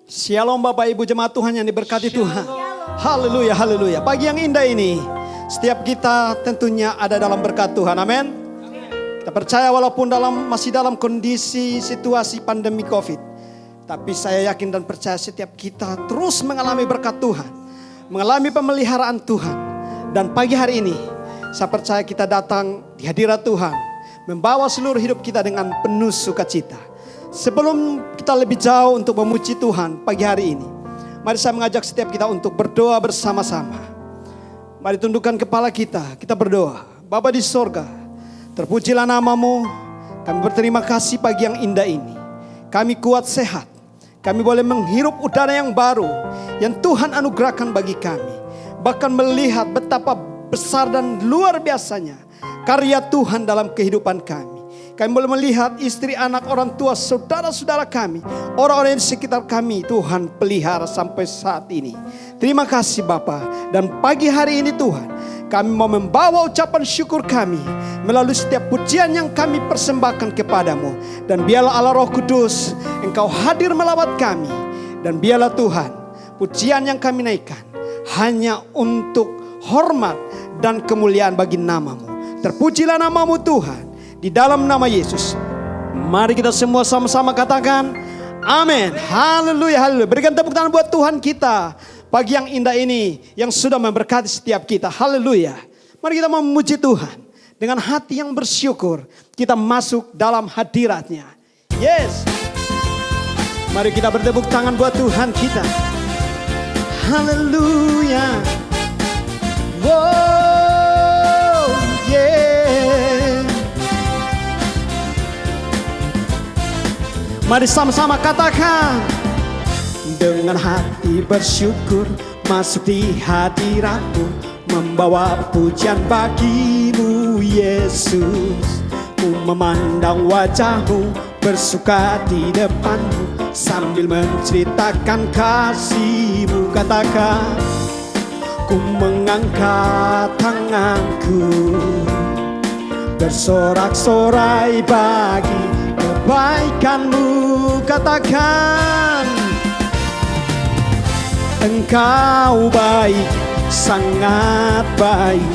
Shalom Bapak Ibu jemaat Tuhan yang diberkati Tuhan. Haleluya, haleluya. Pagi yang indah ini, setiap kita tentunya ada dalam berkat Tuhan. Amin. Kita percaya walaupun masih dalam kondisi situasi pandemi COVID, tapi saya yakin dan percaya setiap kita terus mengalami berkat Tuhan, mengalami pemeliharaan Tuhan. Dan pagi hari ini, saya percaya kita datang di hadirat Tuhan, membawa seluruh hidup kita dengan penuh sukacita. Sebelum kita lebih jauh untuk memuji Tuhan pagi hari ini, mari saya mengajak setiap kita untuk berdoa bersama-sama. Mari tundukkan kepala kita berdoa. Bapa di sorga, terpujilah namamu. Kami berterima kasih pagi yang indah ini. Kami kuat sehat. Kami boleh menghirup udara yang baru yang Tuhan anugerahkan bagi kami. Bahkan melihat betapa besar dan luar biasanya karya Tuhan dalam kehidupan kami. Kami boleh melihat istri, anak, orang tua, saudara-saudara kami, orang-orang di sekitar kami Tuhan pelihara sampai saat ini. Terima kasih Bapa. Dan pagi hari ini Tuhan, kami mau membawa ucapan syukur kami melalui setiap pujian yang kami persembahkan kepadamu. Dan biarlah Allah Roh Kudus, Engkau hadir melawat kami. Dan biarlah Tuhan, pujian yang kami naikkan hanya untuk hormat dan kemuliaan bagi namamu. Terpujilah namamu Tuhan. Di dalam nama Yesus, mari kita semua sama-sama katakan amin. Haleluya, haleluya. Berikan tepuk tangan buat Tuhan kita pagi yang indah ini, yang sudah memberkati setiap kita. Haleluya. Mari kita memuji Tuhan dengan hati yang bersyukur. Kita masuk dalam hadiratnya. Yes. Mari kita bertepuk tangan buat Tuhan kita. Haleluya. Wow, yeah. Mari sama-sama katakan. Dengan hati bersyukur masuk di hadiratmu, membawa pujian bagimu Yesus. Ku memandang wajahmu, bersuka di depanmu, sambil menceritakan kasihmu. Katakan, ku mengangkat tanganku, bersorak-sorai bagi kebaikanmu. Katakan, Engkau baik, sangat baik,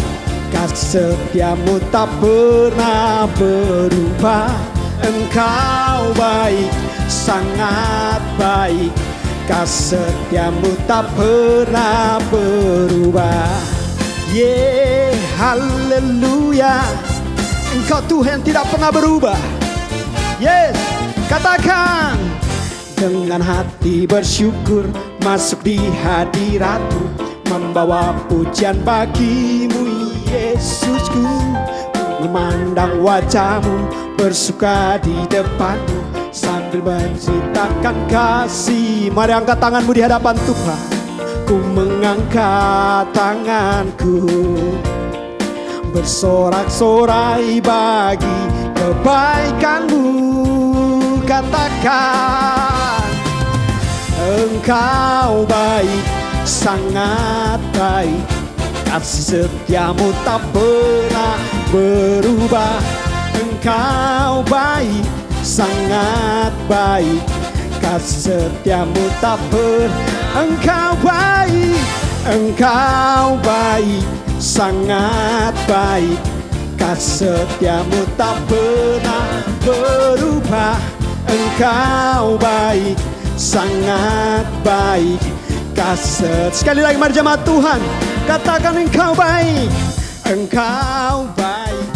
kasih setiamu tak pernah berubah. Engkau baik, sangat baik, kasih setiamu tak pernah berubah. Yeah, haleluya. Engkau Tuhan tidak pernah berubah. Yes, katakan. Dengan hati bersyukur masuk di hadiratmu, membawa pujian bagimu Yesusku. Memandang wajahmu, bersuka di depanmu, sambil menceritakan kasih. Mari angkat tanganmu di hadapan Tuhan. Ku mengangkat tanganku, bersorak-sorai bagi kebaikanmu. Katakan, Engkau baik, sangat baik, kasih setiamu tak pernah berubah. Engkau baik, sangat baik, kasih setiamu tak pernah. Engkau baik, Engkau baik, sangat baik, kasih setiamu tak pernah berubah. Engkau baik, sangat baik, kasih. Sekali lagi mari jemaat Tuhan, katakan Engkau baik. Engkau baik,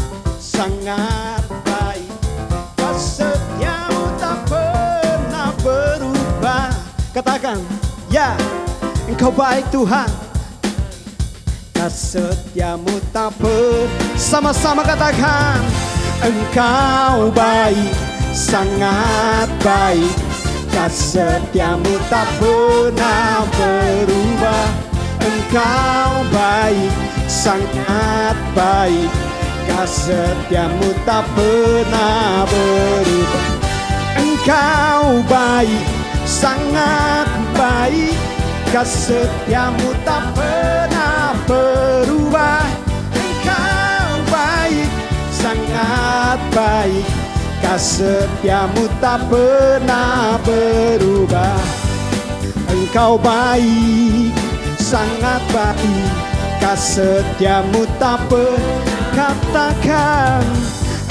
sangat baik, kasih setiamu tak pernah berubah. Katakan, ya, Engkau baik Tuhan, kasih setiamu tak pernah. Sama-sama katakan, Engkau baik, sangat baik, kasih setiamu tak pernah berubah. Engkau baik, sangat baik, kasih setiamu tak pernah berubah. Engkau baik, sangat baik, kasih setiamu tak pernah berubah. Engkau baik, sangat baik, kasih setiamu tak pernah berubah. Engkau baik, sangat baik, kasih setiamu tak katakan.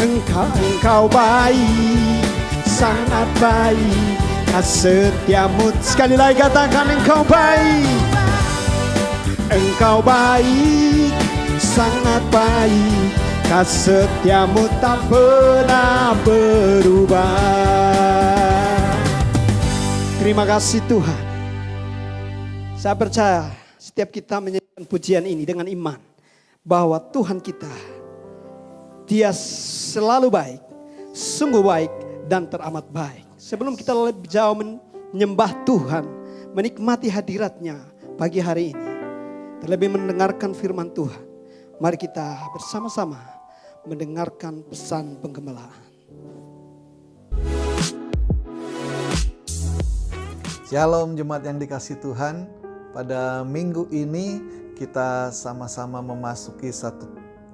Engkau baik, sangat baik, kasih setiamu. Sekali lagi katakan, engkau baik. Engkau baik, sangat baik, kasih setiamu tak pernah berubah. Terima kasih Tuhan. Saya percaya setiap kita menyanyikan pujian ini dengan iman bahwa Tuhan kita, Dia selalu baik, sungguh baik dan teramat baik. Sebelum kita lebih jauh menyembah Tuhan, menikmati hadirat-Nya pagi hari ini, terlebih mendengarkan firman Tuhan, mari kita bersama-sama mendengarkan pesan penggembala. Shalom jemaat yang dikasihi Tuhan. Pada minggu ini kita sama-sama memasuki satu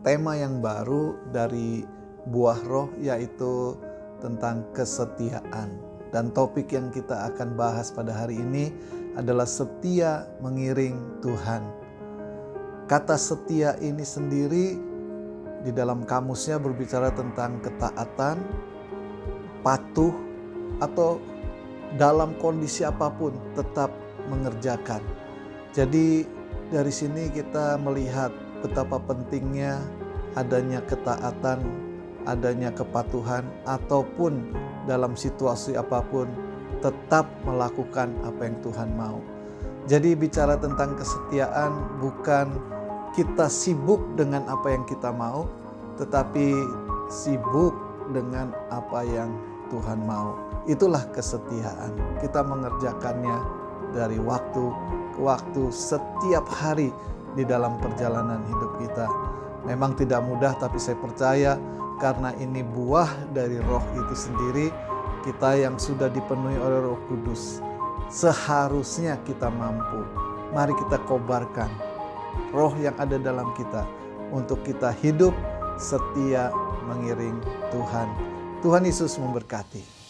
tema yang baru dari buah roh, yaitu tentang kesetiaan. Dan topik yang kita akan bahas pada hari ini adalah setia mengiring Tuhan. Kata setia ini sendiri di dalam kamusnya berbicara tentang ketaatan, patuh, atau dalam kondisi apapun tetap mengerjakan. Jadi dari sini kita melihat betapa pentingnya adanya ketaatan, adanya kepatuhan, ataupun dalam situasi apapun tetap melakukan apa yang Tuhan mau. Jadi bicara tentang kesetiaan bukan kita sibuk dengan apa yang kita mau, tetapi sibuk dengan apa yang Tuhan mau. Itulah kesetiaan. Kita mengerjakannya dari waktu ke waktu setiap hari di dalam perjalanan hidup kita. Memang tidak mudah, tapi saya percaya karena ini buah dari roh itu sendiri, kita yang sudah dipenuhi oleh Roh Kudus, seharusnya kita mampu. Mari kita kobarkan roh yang ada dalam kita untuk kita hidup setia mengiring Tuhan. Tuhan Yesus memberkati.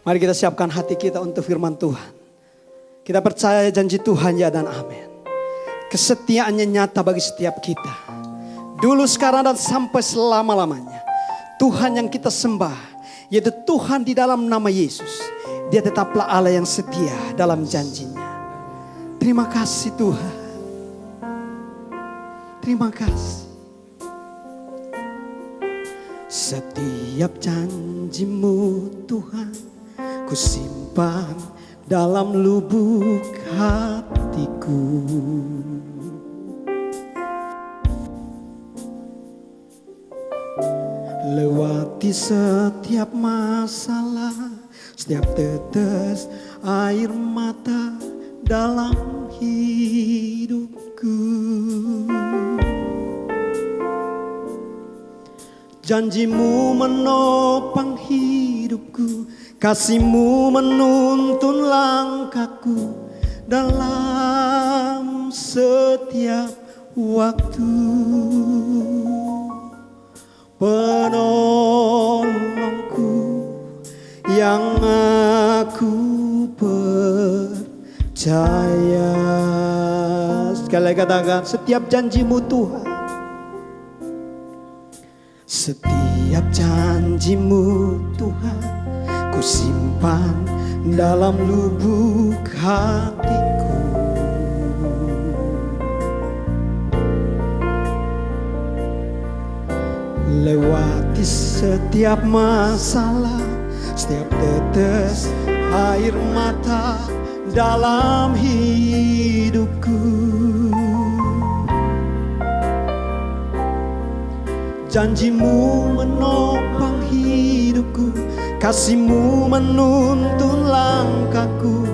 Mari kita siapkan hati kita untuk firman Tuhan. Kita percaya janji Tuhan ya dan amin. Kesetiaannya nyata bagi setiap kita. Dulu, sekarang, dan sampai selama-lamanya. Tuhan yang kita sembah, yaitu Tuhan di dalam nama Yesus. Dia tetaplah Allah yang setia dalam janjinya. Terima kasih Tuhan. Terima kasih. Setiap janjimu Tuhan, ku simpan dalam lubuk hatiku. Lewati setiap masalah, setiap tetes air mata dalam hidupku. Janjimu menopang hidupku, kasihmu menuntun langkahku dalam setiap waktu. Penolongku yang aku percaya. Sekali lagi katakan, setiap janjimu Tuhan. Setiap janjimu Tuhan, ku simpan dalam lubuk hatiku. Lewati setiap masalah, setiap tetes air mata dalam hidupku. Janjimu menopang hidupku, kasihmu menuntun langkahku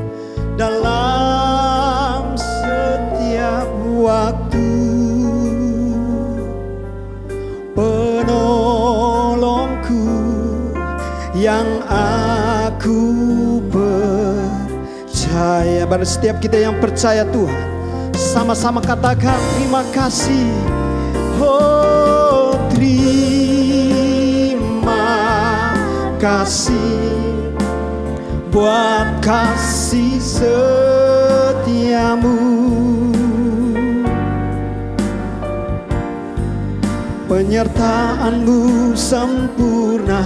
dalam setiap waktu. Penolongku yang aku percaya. Pada setiap kita yang percaya Tuhan, sama-sama katakan terima kasih. Oh, terima kasih, buat kasih setiamu. Penyertaan-Mu sempurna,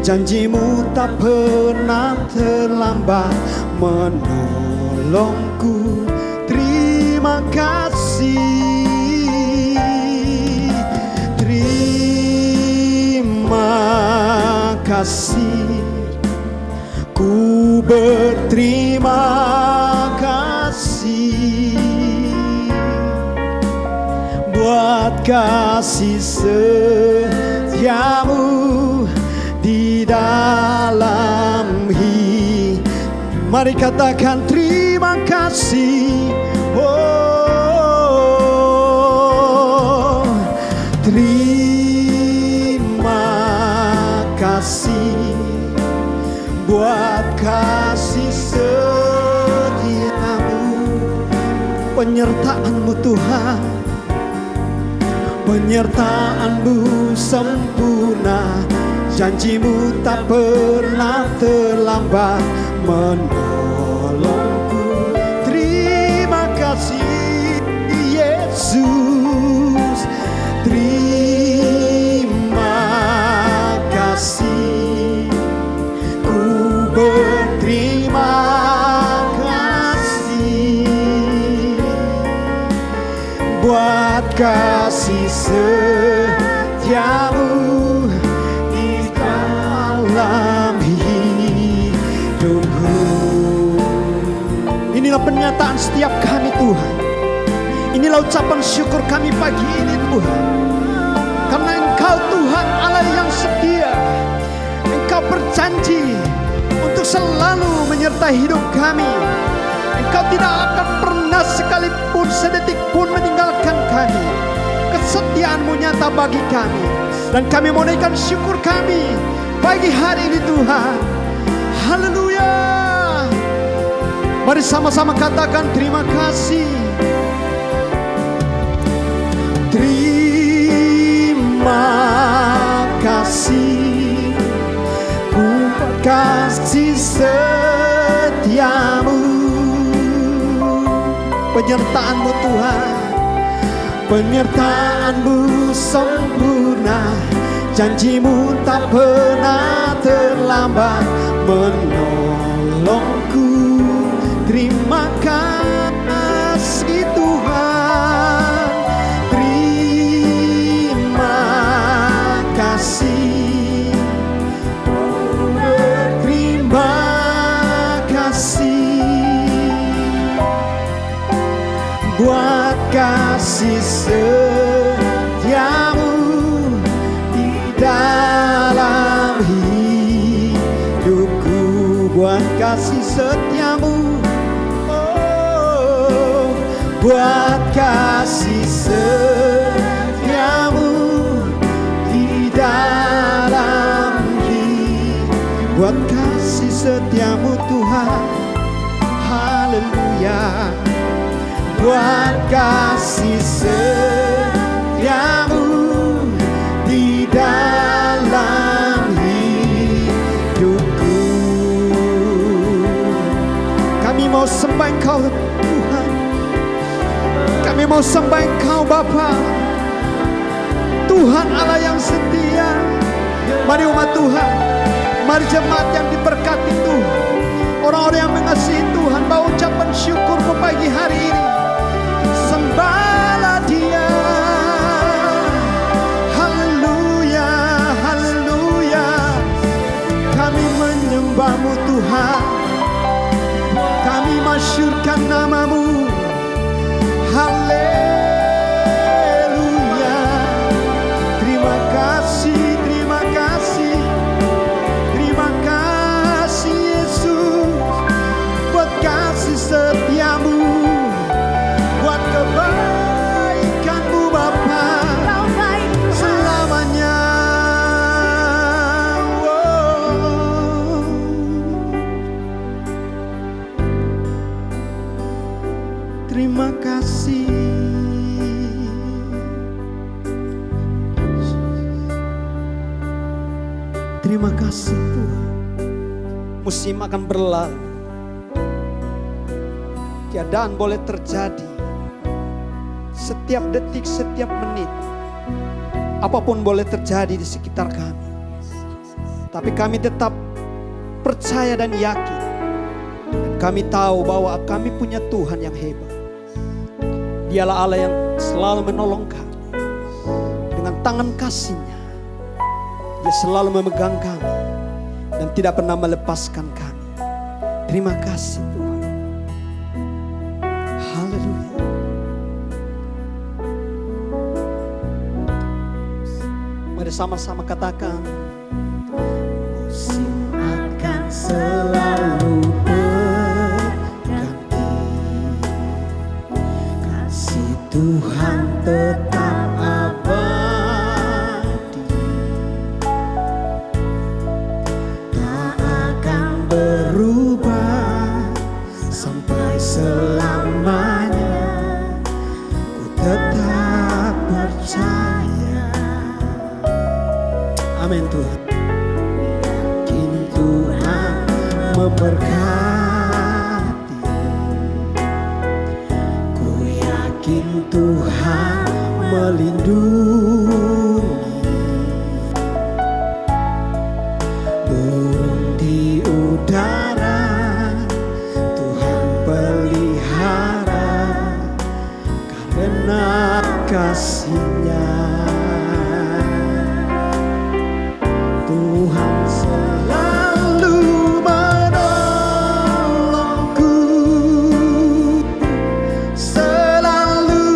janji-Mu tak pernah terlambat menolongku. Terima kasih, terima kasih, ku berterima kasih buat kasih setiamu di dalam hidup. Mari katakan terima kasih. Oh, terima kasih buat kasih setiamu. Penyertaan-Mu Tuhan, penyertaan-Mu sempurna, janji-Mu tak pernah terlambat menolongku. Terima kasih Yesus, terima kasih, ku berterima kasih buat kasih setiamu di dalam hidupku. Inilah pernyataan setiap kami Tuhan. Inilah ucapan syukur kami pagi ini Tuhan. Karena Engkau Tuhan Allah yang setia. Engkau berjanji untuk selalu menyertai hidup kami. Engkau tidak akan pernah sekalipun sedetik pun meninggalkan kami. Kesetiaan-Mu nyata bagi kami. Dan kami mau naikkan syukur kami pagi hari ini Tuhan. Haleluya. Mari sama-sama katakan terima kasih. Terima kasih, ku kasih setiamu. Penyertaan-Mu Tuhan, penyertaan-Mu sempurna, janji-Mu tak pernah terlambat menolongku. Terima kasih Tuhan, terima kasih, terima kasih buat kasih setiamu di dalam hidupku. Buat kasih setiamu, oh, buat kasih setiamu di dalam hidup. Buat kasih setiamu Tuhan, haleluya. Buat kasih setiamu di dalam hidupku. Kami mau sembah Engkau Tuhan, kami mau sembah Engkau Bapa, Tuhan Allah yang setia. Mari umat Tuhan, mari jemaat yang diberkati Tuhan, orang-orang yang mengasihi Tuhan, bawa ucapan syukurmu pagi hari ini. Sembahlah Dia. Haleluya, haleluya. Kami menyembah-Mu Tuhan, kami masyurkan nama-Mu. Haleluya. Terima kasih, terima kasih, terima kasih Yesus buat kasih setiamu Terima kasih Tuhan. Musim akan berlalu. Keadaan boleh terjadi. Setiap detik, setiap menit. Apapun boleh terjadi di sekitar kami. Tapi kami tetap percaya dan yakin. Dan kami tahu bahwa kami punya Tuhan yang hebat. Dialah Allah yang selalu menolong kami. Dengan tangan kasih-Nya. Dia selalu memegang kami. Dan tidak pernah melepaskan kami. Terima kasih Tuhan. Haleluya. Mari sama-sama katakan. Musim akan selalu berganti. Kasih Tuhan tetap abadi. Tak akan berubah sampai selamanya. Ku tetap percaya. Amin Tuhan. Yakin Tuhan memberkati. Ku yakin Tuhan melindungi. Burung di udara Tuhan pelihara karena kasih-Nya. Tuhan selalu menolongku, selalu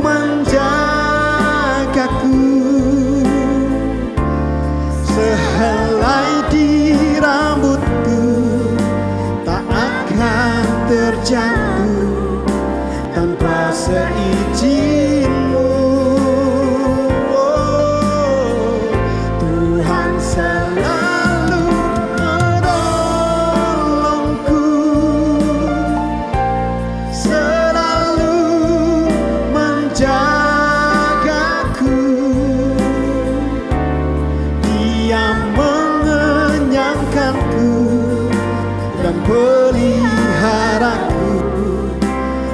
menjagaku. Sehelai di rambutku tak akan terjatuh tanpa seizin-Mu. Tuhan selalu menolongku, selalu menjagaku. Dia mengenyangkanku dan peliharaku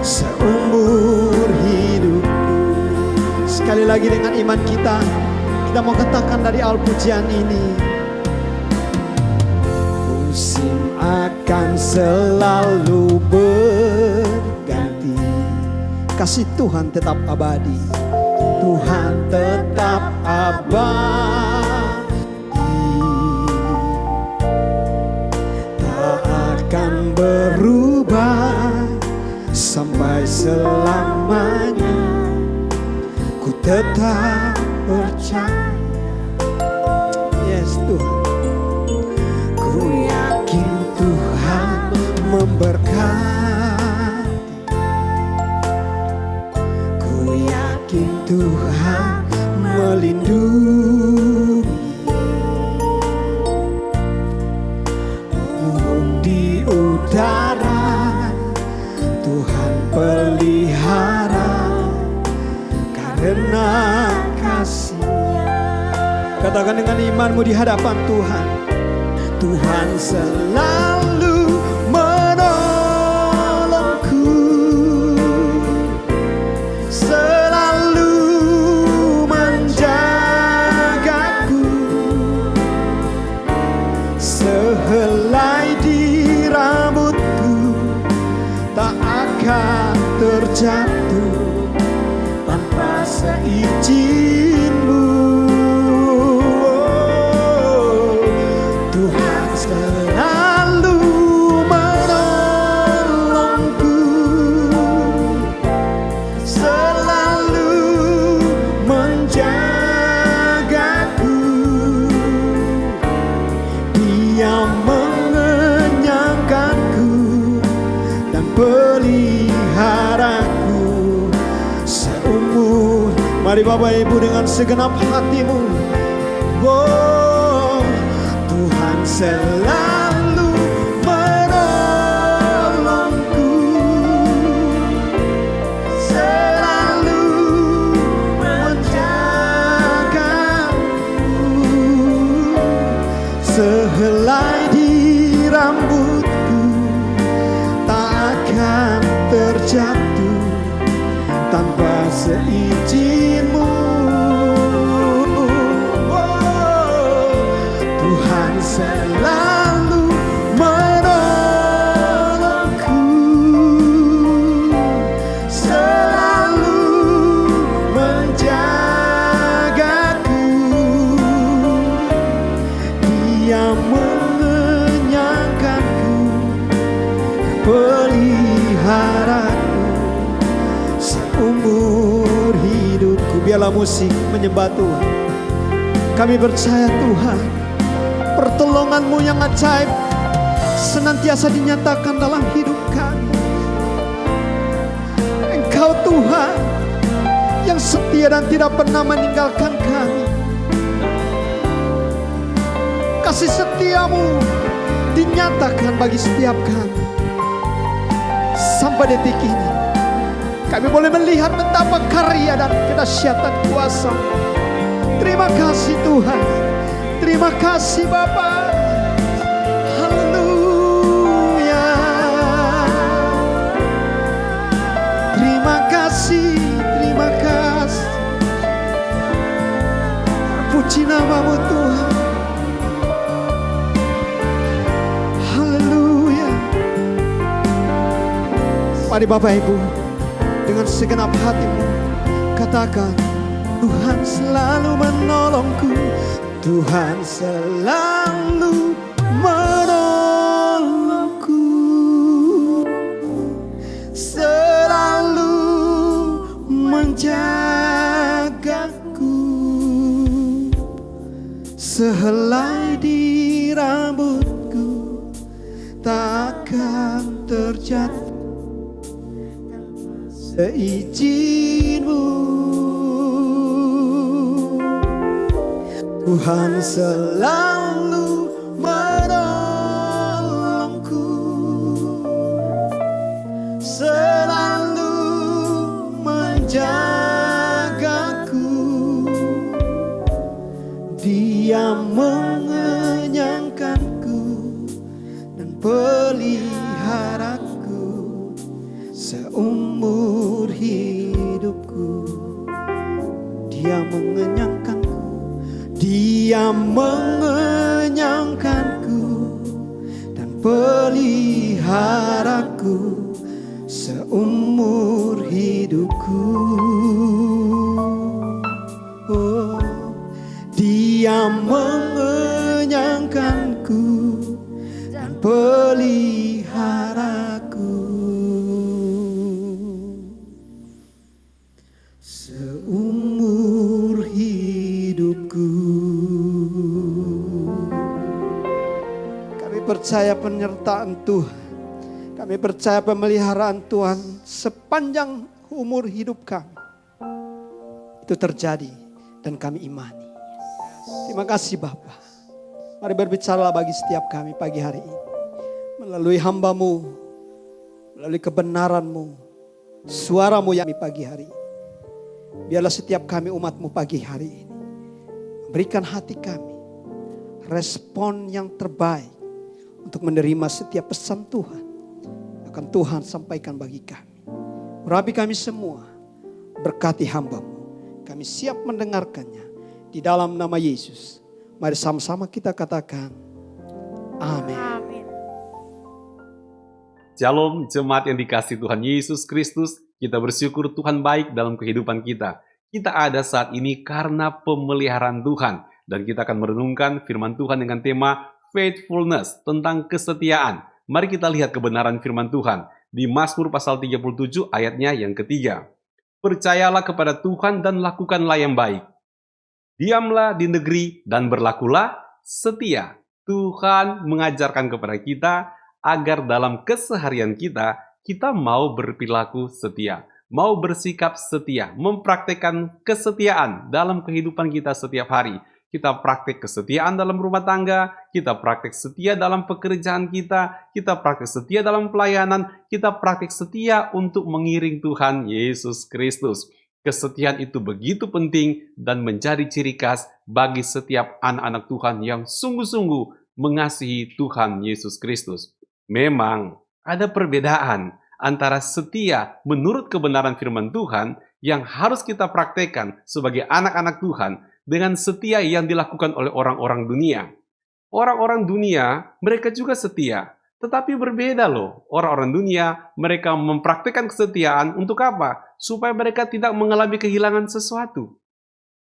seumur hidupku. Sekali lagi dengan iman kita mau katakan dari al-pujian ini. Musim akan selalu berganti. Kasih Tuhan tetap abadi. Tuhan tetap abadi. Tak akan berubah sampai selamanya. Ku tetap percaya. Yes Tuhan. Ku yakin Tuhan memberkati. Ku yakin Tuhan melindungi. Burung di udara Tuhan pelihara karena kasih-Nya. Katakan dengan imanmu di hadapan Tuhan. Tuhan selalu menolongku, selalu menjagaku. Sehelai di rambutku tak akan terjatuh tanpa seizin-Mu. Tuhan selalu menolongku, selalu menjagaku. Dia mengenyangkanku dan peliharaku seumur. Mari Bapak Ibu dengan segenap hatimu. Oh, Tuhan selalu menolongku, selalu menjagaku. terjatuh tanpa seizin-Mu. Tuhan selalu menolongku, selalu menjagaku. Dia mengenyangkanku, peliharaku seumur hidupku. Biarlah musik menyembah Tuhan. Kami percaya Tuhan, pertolongan-Mu yang ajaib senantiasa dinyatakan dalam hidup kami. Engkau Tuhan yang setia dan tidak pernah meninggalkan kami. Kasih setia-Mu dinyatakan bagi setiap kami. Sampai detik ini kami boleh melihat betapa karya dan kedahsyatan kuasa. Terima kasih Tuhan. Terima kasih Bapa. Haleluya. Terima kasih, terima kasih. Puji nama-Mu Tuhan. Haleluya. Mari Bapak Ibu, dengan segenap hatimu katakan, Tuhan selalu menolongku. Tuhan selalu menolongku, selalu menjagaku. Sehelai di rambutku takkan terjatuh seizin-Mu. Tuhan selalu menolongku, selalu menjagaku. Dia mengenyangkanku dan peliharaku seumur hidupku. Dia mengenyangkanku, Dia mengenyangkanku dan peliharaku seumur hidupku. Oh, Dia mengenyangkanku dan peliharaku seumur hidupku. Kami percaya penyertaan Tuhan. Kami percaya pemeliharaan Tuhan sepanjang umur hidup kami. Itu terjadi dan kami imani. Terima kasih Bapa. Mari berbicaralah bagi setiap kami pagi hari ini. Melalui hamba-Mu, melalui kebenaran-Mu, suara-Mu yang pagi hari ini. Biarlah setiap kami umat-Mu pagi hari ini berikan hati kami respon yang terbaik untuk menerima setiap pesan Tuhan akan Tuhan sampaikan bagi kami. Urapi kami semua, berkati hamba-Mu. Kami siap mendengarkannya di dalam nama Yesus. Mari sama-sama kita katakan amin. Amin. Shalom jemaat yang dikasihi Tuhan Yesus Kristus. Kita bersyukur Tuhan baik dalam kehidupan kita. Kita ada saat ini karena pemeliharaan Tuhan. Dan kita akan merenungkan firman Tuhan dengan tema faithfulness, tentang kesetiaan. Mari kita lihat kebenaran firman Tuhan di Mazmur pasal 37 ayatnya yang ketiga. Percayalah kepada Tuhan dan lakukanlah yang baik. Diamlah di negeri dan berlakulah setia. Tuhan mengajarkan kepada kita agar dalam keseharian kita mau berperilaku setia, mau bersikap setia, mempraktekkan kesetiaan dalam kehidupan kita setiap hari. Kita praktek kesetiaan dalam rumah tangga, kita praktek setia dalam pekerjaan kita praktek setia dalam pelayanan, kita praktek setia untuk mengiring Tuhan Yesus Kristus. Kesetiaan itu begitu penting dan menjadi ciri khas bagi setiap anak-anak Tuhan yang sungguh-sungguh mengasihi Tuhan Yesus Kristus. Memang ada perbedaan antara setia menurut kebenaran firman Tuhan yang harus kita praktekkan sebagai anak-anak Tuhan dengan setia yang dilakukan oleh orang-orang dunia. Orang-orang dunia, mereka juga setia, tetapi berbeda loh. Orang-orang dunia, mereka mempraktikkan kesetiaan untuk apa? Supaya mereka tidak mengalami kehilangan sesuatu.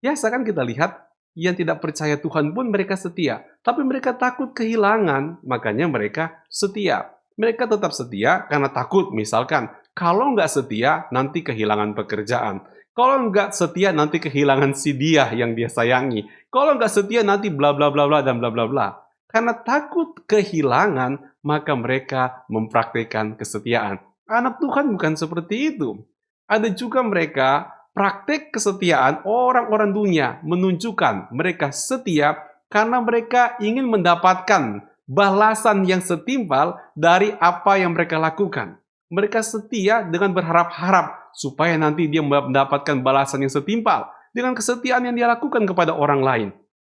Biasa kan kita lihat, yang tidak percaya Tuhan pun mereka setia. Tapi mereka takut kehilangan, makanya mereka setia. Mereka tetap setia karena takut, misalkan, kalau nggak setia, nanti kehilangan pekerjaan. Kalau nggak setia, nanti kehilangan si dia yang dia sayangi. Kalau nggak setia, nanti bla bla bla bla dan bla bla bla. Karena takut kehilangan, maka mereka mempraktikkan kesetiaan. Anak Tuhan bukan seperti itu. Ada juga mereka praktek kesetiaan orang-orang dunia menunjukkan mereka setia karena mereka ingin mendapatkan balasan yang setimpal dari apa yang mereka lakukan. Mereka setia dengan berharap-harap supaya nanti dia mendapatkan balasan yang setimpal dengan kesetiaan yang dia lakukan kepada orang lain.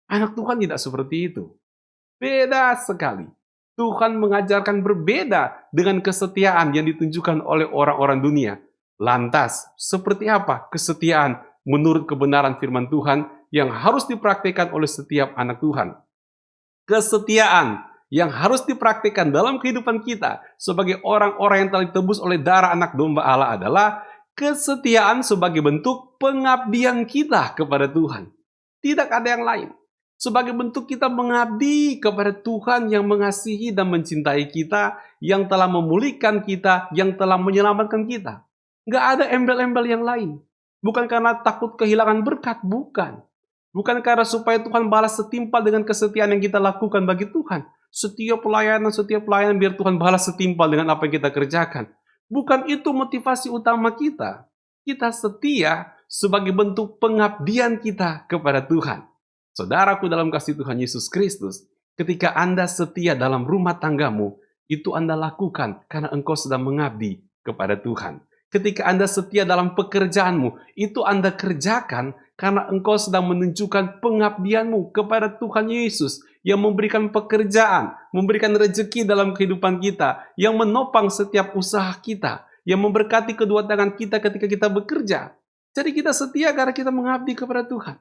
Anak Tuhan tidak seperti itu. Beda sekali. Tuhan mengajarkan berbeda dengan kesetiaan yang ditunjukkan oleh orang-orang dunia. Lantas, seperti apa kesetiaan menurut kebenaran firman Tuhan yang harus dipraktikkan oleh setiap anak Tuhan? Kesetiaan yang harus dipraktikkan dalam kehidupan kita sebagai orang-orang yang telah ditebus oleh darah anak domba Allah adalah kesetiaan sebagai bentuk pengabdian kita kepada Tuhan. Tidak ada yang lain. Sebagai bentuk kita mengabdi kepada Tuhan yang mengasihi dan mencintai kita, yang telah memulihkan kita, yang telah menyelamatkan kita. Nggak ada embel-embel yang lain. Bukan karena takut kehilangan berkat, bukan. Bukan karena supaya Tuhan balas setimpal dengan kesetiaan yang kita lakukan bagi Tuhan. Setiap pelayanan biar Tuhan balas setimpal dengan apa yang kita kerjakan. Bukan itu motivasi utama kita. Kita setia sebagai bentuk pengabdian kita kepada Tuhan. Saudaraku dalam kasih Tuhan Yesus Kristus, ketika Anda setia dalam rumah tanggamu, itu Anda lakukan karena engkau sedang mengabdi kepada Tuhan. Ketika Anda setia dalam pekerjaanmu, itu Anda kerjakan karena engkau sedang menunjukkan pengabdianmu kepada Tuhan Yesus yang memberikan pekerjaan, memberikan rezeki dalam kehidupan kita, yang menopang setiap usaha kita, yang memberkati kedua tangan kita ketika kita bekerja. Jadi kita setia karena kita mengabdi kepada Tuhan.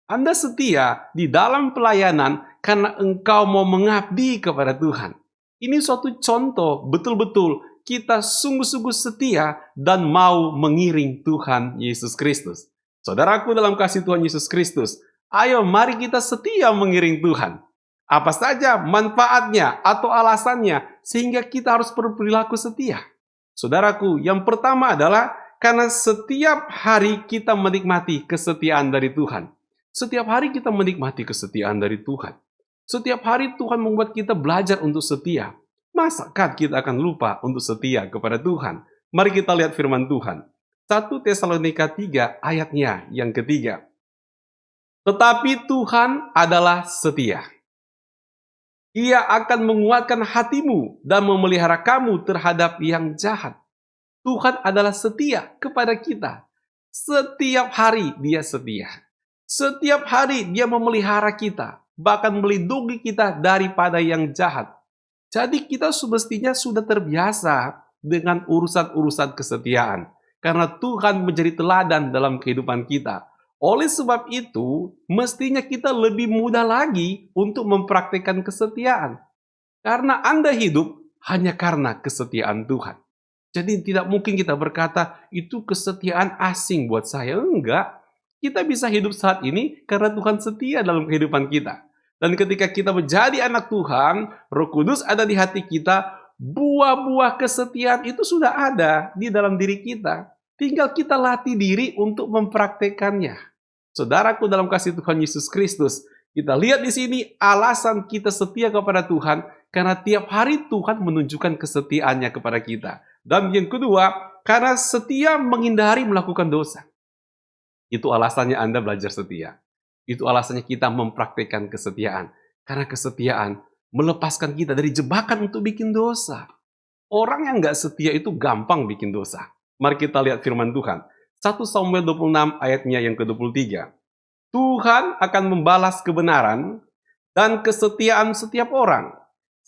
Anda setia di dalam pelayanan karena engkau mau mengabdi kepada Tuhan. Ini suatu contoh betul-betul kita sungguh-sungguh setia dan mau mengiring Tuhan Yesus Kristus. Saudaraku dalam kasih Tuhan Yesus Kristus, ayo mari kita setia mengiring Tuhan. Apa saja manfaatnya atau alasannya sehingga kita harus berperilaku setia. Saudaraku, yang pertama adalah karena setiap hari kita menikmati kesetiaan dari Tuhan. Setiap hari kita menikmati kesetiaan dari Tuhan. Setiap hari Tuhan membuat kita belajar untuk setia. Masakah kita akan lupa untuk setia kepada Tuhan? Mari kita lihat firman Tuhan. 1 Tesalonika 3 ayatnya yang ketiga. Tetapi Tuhan adalah setia. Ia akan menguatkan hatimu dan memelihara kamu terhadap yang jahat. Tuhan adalah setia kepada kita. Setiap hari dia setia. Setiap hari dia memelihara kita. Bahkan melindungi kita daripada yang jahat. Jadi kita semestinya sudah terbiasa dengan urusan-urusan kesetiaan. Karena Tuhan menjadi teladan dalam kehidupan kita. Oleh sebab itu, mestinya kita lebih mudah lagi untuk mempraktikkan kesetiaan. Karena Anda hidup hanya karena kesetiaan Tuhan. Jadi tidak mungkin kita berkata, itu kesetiaan asing buat saya. Enggak. Kita bisa hidup saat ini karena Tuhan setia dalam kehidupan kita. Dan ketika kita menjadi anak Tuhan, Roh Kudus ada di hati kita, buah-buah kesetiaan itu sudah ada di dalam diri kita. Tinggal kita latih diri untuk mempraktekannya. Saudaraku dalam kasih Tuhan Yesus Kristus, kita lihat di sini alasan kita setia kepada Tuhan, karena tiap hari Tuhan menunjukkan kesetiaannya kepada kita. Dan yang kedua, karena setia menghindari melakukan dosa. Itu alasannya Anda belajar setia. Itu alasannya kita mempraktikkan kesetiaan. Karena kesetiaan melepaskan kita dari jebakan untuk bikin dosa. Orang yang nggak setia itu gampang bikin dosa. Mari kita lihat firman Tuhan. 1 Samuel 26 ayatnya yang ke-23. Tuhan akan membalas kebenaran dan kesetiaan setiap orang.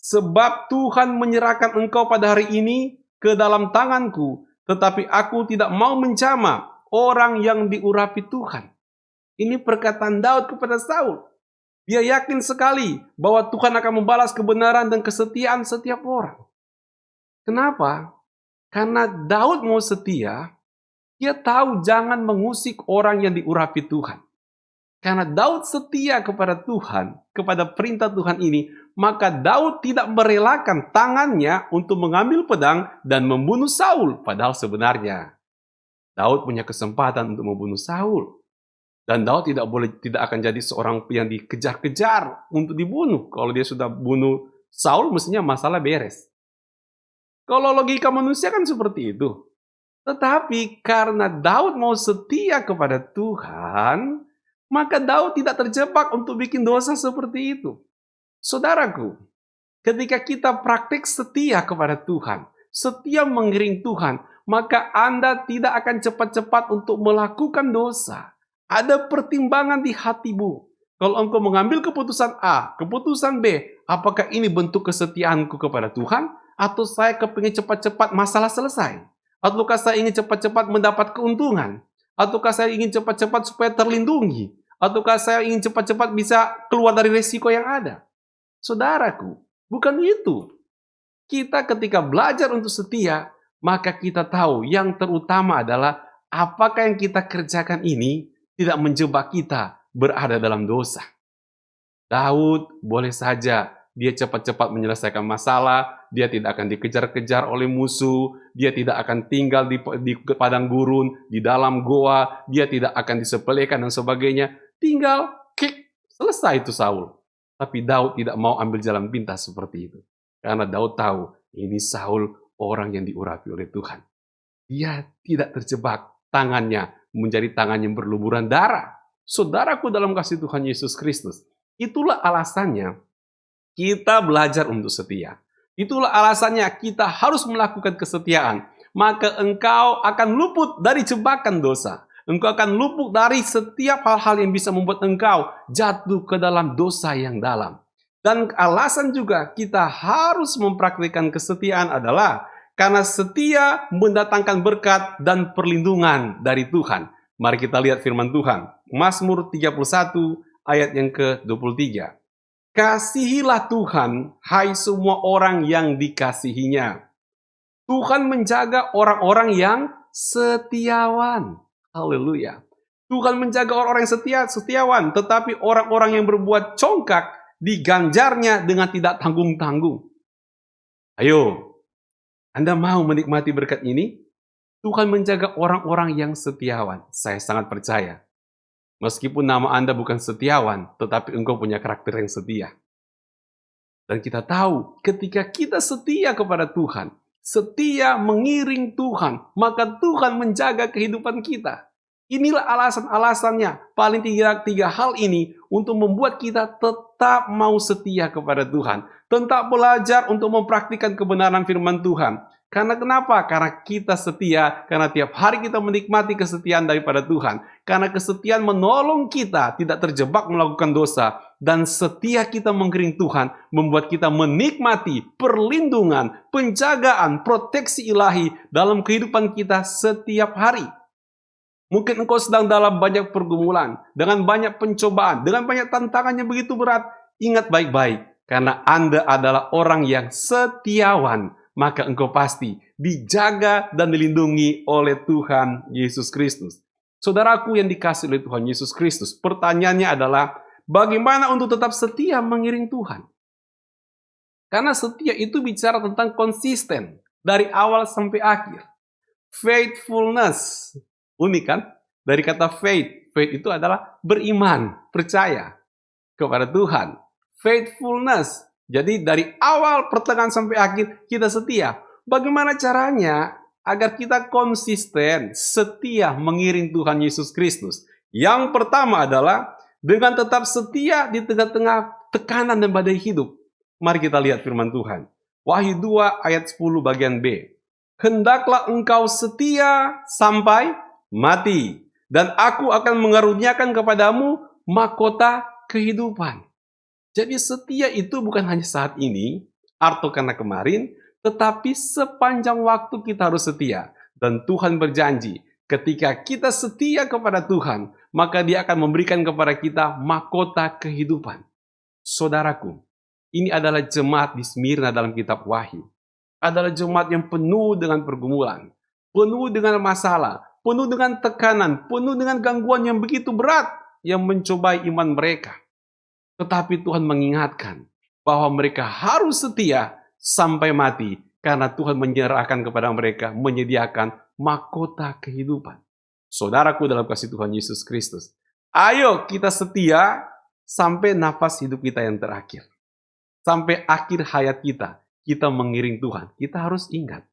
Sebab Tuhan menyerahkan engkau pada hari ini ke dalam tanganku, tetapi aku tidak mau menjamah orang yang diurapi Tuhan. Ini perkataan Daud kepada Saul. Dia yakin sekali bahwa Tuhan akan membalas kebenaran dan kesetiaan setiap orang. Kenapa? Karena Daud mau setia, dia tahu jangan mengusik orang yang diurapi Tuhan. Karena Daud setia kepada Tuhan, kepada perintah Tuhan ini, maka Daud tidak merelakan tangannya untuk mengambil pedang dan membunuh Saul. Padahal sebenarnya Daud punya kesempatan untuk membunuh Saul. Dan Daud tidak akan jadi seorang yang dikejar-kejar untuk dibunuh. Kalau dia sudah bunuh Saul, mestinya masalah beres. Kalau logika manusia kan seperti itu. Tetapi karena Daud mau setia kepada Tuhan, maka Daud tidak terjebak untuk bikin dosa seperti itu. Saudaraku, ketika kita praktik setia kepada Tuhan, setia mengiring Tuhan, maka Anda tidak akan cepat-cepat untuk melakukan dosa. Ada pertimbangan di hatimu. Kalau engkau mengambil keputusan A, keputusan B, apakah ini bentuk kesetiaanku kepada Tuhan? Atau saya kepingin cepat-cepat masalah selesai? Ataukah saya ingin cepat-cepat mendapat keuntungan? Ataukah saya ingin cepat-cepat supaya terlindungi? Ataukah saya ingin cepat-cepat bisa keluar dari resiko yang ada? Saudaraku, bukan itu. Kita ketika belajar untuk setia, maka kita tahu yang terutama adalah apakah yang kita kerjakan ini tidak menjebak kita berada dalam dosa. Daud boleh saja dia cepat-cepat menyelesaikan masalah, dia tidak akan dikejar-kejar oleh musuh, dia tidak akan tinggal di padang gurun, di dalam goa, dia tidak akan disepelekan dan sebagainya. Tinggal selesai itu Saul. Tapi Daud tidak mau ambil jalan pintas seperti itu. Karena Daud tahu ini Saul orang yang diurapi oleh Tuhan. Dia tidak terjebak, tangannya menjadi tangan yang berlumuran darah. Saudaraku dalam kasih Tuhan Yesus Kristus, itulah alasannya kita belajar untuk setia. Itulah alasannya kita harus melakukan kesetiaan. Maka engkau akan luput dari jebakan dosa. Engkau akan luput dari setiap hal-hal yang bisa membuat engkau jatuh ke dalam dosa yang dalam. Dan alasan juga kita harus mempraktikkan kesetiaan adalah karena setia mendatangkan berkat dan perlindungan dari Tuhan. Mari kita lihat firman Tuhan. Mazmur 31 ayat yang ke-23. Kasihilah Tuhan, hai semua orang yang dikasihinya. Tuhan menjaga orang-orang yang setiawan. Haleluya. Tuhan menjaga orang-orang yang setiawan, tetapi orang-orang yang berbuat congkak diganjarnya dengan tidak tanggung-tanggung. Ayo, Anda mau menikmati berkat ini? Tuhan menjaga orang-orang yang setiawan. Saya sangat percaya. Meskipun nama Anda bukan setiawan, tetapi engkau punya karakter yang setia. Dan kita tahu, ketika kita setia kepada Tuhan, setia mengiring Tuhan, maka Tuhan menjaga kehidupan kita. Inilah alasan-alasannya, paling tiga hal ini untuk membuat kita tetap mau setia kepada Tuhan. Tetap belajar untuk mempraktikkan kebenaran firman Tuhan. Karena kenapa? Karena kita setia, karena tiap hari kita menikmati kesetiaan daripada Tuhan. Karena kesetiaan menolong kita tidak terjebak melakukan dosa. Dan setia kita mengiring Tuhan membuat kita menikmati perlindungan, penjagaan, proteksi ilahi dalam kehidupan kita setiap hari. Mungkin engkau sedang dalam banyak pergumulan, dengan banyak pencobaan, dengan banyak tantangan yang begitu berat. Ingat baik-baik, karena Anda adalah orang yang setiawan, maka engkau pasti dijaga dan dilindungi oleh Tuhan Yesus Kristus. Saudaraku yang dikasihi oleh Tuhan Yesus Kristus, pertanyaannya adalah, bagaimana untuk tetap setia mengiring Tuhan? Karena setia itu bicara tentang konsisten, dari awal sampai akhir. Faithfulness. Unik kan? Dari kata faith. Faith itu adalah beriman, percaya kepada Tuhan. Faithfulness. Jadi dari awal pertengahan sampai akhir kita setia. Bagaimana caranya agar kita konsisten, setia mengiring Tuhan Yesus Kristus? Yang pertama adalah dengan tetap setia di tengah-tengah tekanan dan badai hidup. Mari kita lihat firman Tuhan. Wahyu 2 ayat 10 bagian B. Hendaklah engkau setia sampai mati, dan aku akan mengaruniakan kepadamu mahkota kehidupan. Jadi setia itu bukan hanya saat ini, atau karena kemarin, Tetapi sepanjang waktu kita harus setia. Dan Tuhan berjanji, ketika kita setia kepada Tuhan, maka Dia akan memberikan kepada kita mahkota kehidupan. Saudaraku, ini adalah jemaat di Smyrna dalam kitab Wahyu. Adalah jemaat yang penuh dengan pergumulan, penuh dengan masalah, penuh dengan tekanan, penuh dengan gangguan yang begitu berat yang mencobai iman mereka. Tetapi Tuhan mengingatkan bahwa mereka harus setia sampai mati, karena Tuhan menyerahkan kepada mereka, menyediakan mahkota kehidupan. Saudaraku dalam kasih Tuhan Yesus Kristus, ayo kita setia sampai nafas hidup kita yang terakhir. Sampai akhir hayat kita mengiring Tuhan. Kita harus ingat,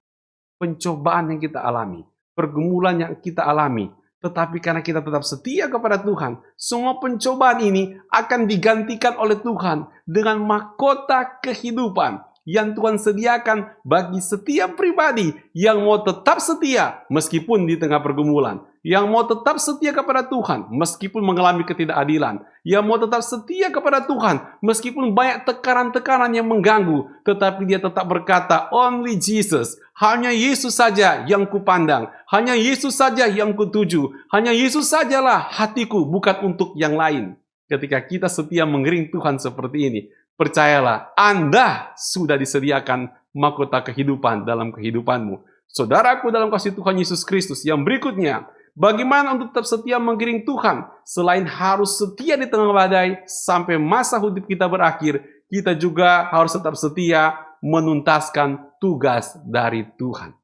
pencobaan yang kita alami, pergumulan yang kita alami, tetapi karena kita tetap setia kepada Tuhan, semua pencobaan ini akan digantikan oleh Tuhan dengan mahkota kehidupan yang Tuhan sediakan bagi setiap pribadi yang mau tetap setia meskipun di tengah pergumulan, yang mau tetap setia kepada Tuhan meskipun mengalami ketidakadilan, yang mau tetap setia kepada Tuhan meskipun banyak tekanan-tekanan yang mengganggu, tetapi dia tetap berkata, only Jesus, hanya Yesus saja yang kupandang, hanya Yesus saja yang kutuju, hanya Yesus sajalah hatiku, bukan untuk yang lain. Ketika kita setia mengiring Tuhan seperti ini, percayalah, Anda sudah disediakan mahkota kehidupan dalam kehidupanmu. Saudaraku dalam kasih Tuhan Yesus Kristus, yang berikutnya, bagaimana untuk tetap setia mengiring Tuhan? Selain harus setia di tengah badai sampai masa hidup kita berakhir, kita juga harus tetap setia menuntaskan tugas dari Tuhan.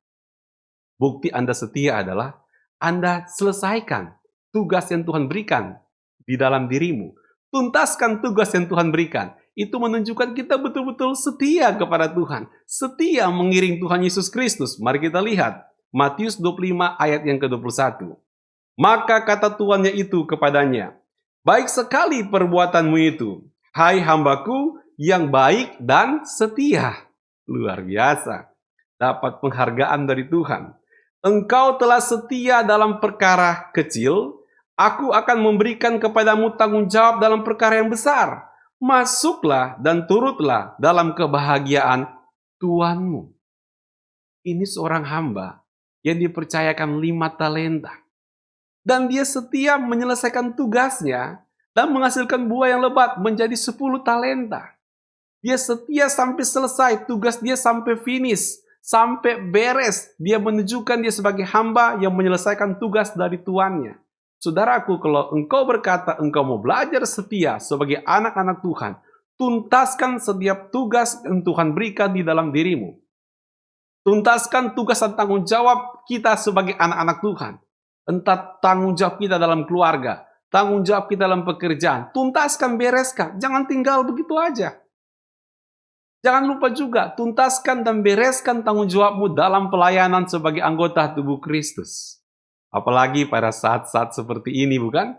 Bukti Anda setia adalah Anda selesaikan tugas yang Tuhan berikan di dalam dirimu. Tuntaskan tugas yang Tuhan berikan. Itu menunjukkan kita betul-betul setia kepada Tuhan. Setia mengiring Tuhan Yesus Kristus. Mari kita lihat Matius 25 ayat yang ke-21. Maka kata tuannya itu kepadanya, baik sekali perbuatanmu itu, hai hambaku yang baik dan setia. Luar biasa. Dapat penghargaan dari Tuhan. Engkau telah setia dalam perkara kecil, aku akan memberikan kepadamu tanggung jawab dalam perkara yang besar. Masuklah dan turutlah dalam kebahagiaan Tuanmu. Ini seorang hamba yang dipercayakan 5 talenta. Dan dia setia menyelesaikan tugasnya dan menghasilkan buah yang lebat menjadi 10 talenta. Dia setia sampai selesai, tugas dia sampai finish, sampai beres. Dia menunjukkan dia sebagai hamba yang menyelesaikan tugas dari tuannya. Saudaraku, kalau engkau berkata engkau mau belajar setia sebagai anak-anak Tuhan, tuntaskan setiap tugas yang Tuhan berikan di dalam dirimu. Tuntaskan tugas dan tanggung jawab kita sebagai anak-anak Tuhan. Entah tanggung jawab kita dalam keluarga, tanggung jawab kita dalam pekerjaan. Tuntaskan, bereskan. Jangan tinggal begitu aja. Jangan lupa juga, tuntaskan dan bereskan tanggung jawabmu dalam pelayanan sebagai anggota tubuh Kristus. Apalagi pada saat-saat seperti ini, bukan?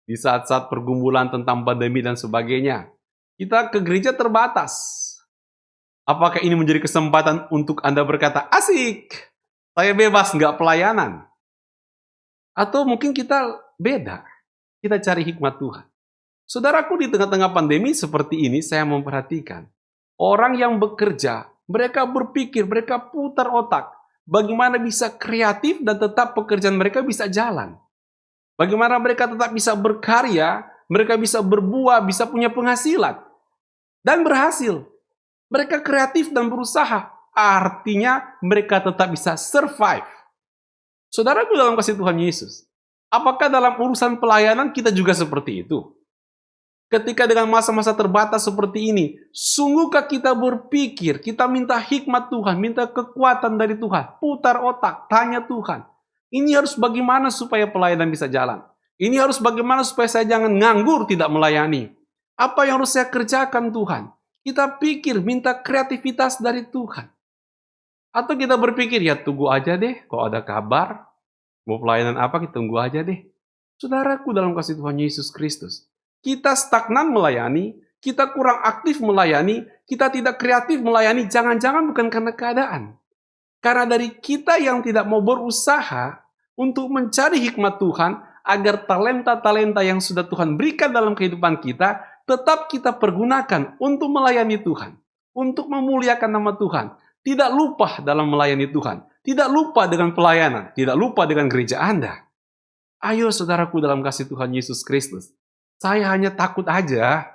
Di saat-saat pergumulan tentang pandemi dan sebagainya. Kita ke gereja terbatas. Apakah ini menjadi kesempatan untuk Anda berkata, asik, saya bebas, nggak pelayanan? Atau mungkin kita beda. Kita cari hikmat Tuhan. Saudaraku, di tengah-tengah pandemi seperti ini, saya memperhatikan. Orang yang bekerja, mereka berpikir, mereka putar otak. Bagaimana bisa kreatif dan tetap pekerjaan mereka bisa jalan. Bagaimana mereka tetap bisa berkarya, mereka bisa berbuah, bisa punya penghasilan. Dan berhasil. Mereka kreatif dan berusaha. Artinya mereka tetap bisa survive. Saudaraku dalam kasih Tuhan Yesus, apakah dalam urusan pelayanan kita juga seperti itu? Ketika dengan masa-masa terbatas seperti ini, sungguhkah kita berpikir, kita minta hikmat Tuhan, minta kekuatan dari Tuhan, putar otak, tanya Tuhan, ini harus bagaimana supaya pelayanan bisa jalan? Ini harus bagaimana supaya saya jangan nganggur tidak melayani? Apa yang harus saya kerjakan Tuhan? Kita pikir, minta kreativitas dari Tuhan. Atau kita berpikir, ya tunggu aja deh, kalau ada kabar, mau pelayanan apa, kita tunggu aja deh. Saudaraku dalam kasih Tuhan Yesus Kristus, kita stagnan melayani, kita kurang aktif melayani, kita tidak kreatif melayani, jangan-jangan bukan karena keadaan. Karena dari kita yang tidak mau berusaha untuk mencari hikmat Tuhan, agar talenta-talenta yang sudah Tuhan berikan dalam kehidupan kita, tetap kita pergunakan untuk melayani Tuhan, untuk memuliakan nama Tuhan. Tidak lupa dalam melayani Tuhan. Tidak lupa dengan pelayanan. Tidak lupa dengan gereja Anda. Ayo saudaraku dalam kasih Tuhan Yesus Kristus. Saya hanya takut aja.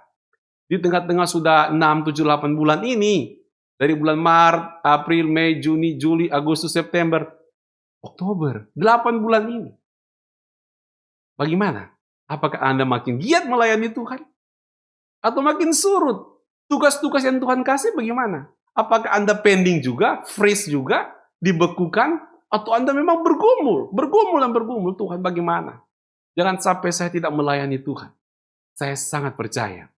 Di tengah-tengah sudah 6, 7, 8 bulan ini. Dari bulan Maret, April, Mei, Juni, Juli, Agustus, September, Oktober. 8 bulan ini. Bagaimana? Apakah Anda makin giat melayani Tuhan? Atau makin surut? Tugas-tugas yang Tuhan kasih bagaimana? Apakah Anda pending juga, freeze juga, dibekukan, atau Anda memang bergumul dan bergumul, Tuhan bagaimana? Jangan sampai saya tidak melayani Tuhan. Saya sangat percaya,